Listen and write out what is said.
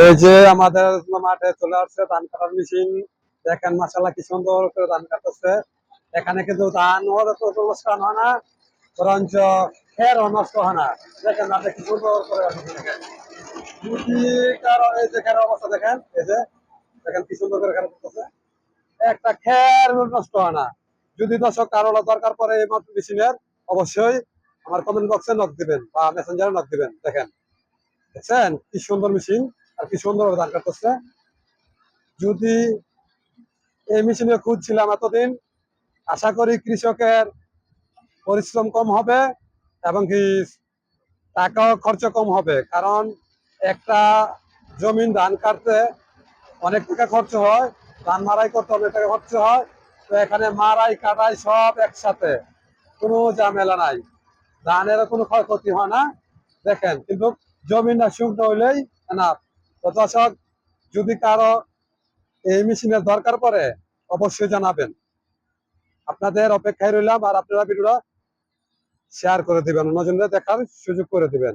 এই যে আমাদের মাঠে চলে আসছে ধান কাটার মেশিন। দেখেন মাশাআল্লাহ কি সুন্দর করে ধান কাটতেছে। এখানে কিন্তু ধান নষ্ট হয় না, বরঞ্চ খেরও নষ্ট হয় না। দেখেন মাঠে কি সুন্দর করে কাটতেছে। দেখেন যদি কারো এই যে খের অবস্থা দেখেন, এই যে দেখেন কি সুন্দর করে কাটতেছে। একটা খের নষ্ট হয় না। যদি দর্শক কারো দরকার পড়ে এই মেশিনের, অবশ্যই আমার কমেন্ট বক্সে নক দিবেন বা মেসেঞ্জারে নক দিবেন। দেখেন দেখছেন কি সুন্দর মেশিন আর কি সুন্দর ধান কাটতেছে। যদি এই মেশিনে খুঁজছিলাম এতদিন, আশা করি কৃষকের পরিশ্রম কম হবে এবং কি টাকাও খরচ কম হবে। কারণ একটা জমিন ধান কাটতে অনেক টাকা খরচ হয়, ধান মারাই করতে অনেক টাকা খরচ হয়। তো এখানে মারাই কাটাই সব একসাথে, কোনো ঝামেলা নাই, ধানেরও কোনো ক্ষয়ক্ষতি হয় না। দেখেন কিন্তু জমিনটা শুকনো হইলেই না। তো দর্শক, যদি কারো এই মেশিনের দরকার পড়ে অবশ্যই জানাবেন। আপনাদের অপেক্ষায় রইলাম, আর আপনারা ভিডিওটা শেয়ার করে দিবেন, অন্যজনদের দেখার সুযোগ করে দিবেন।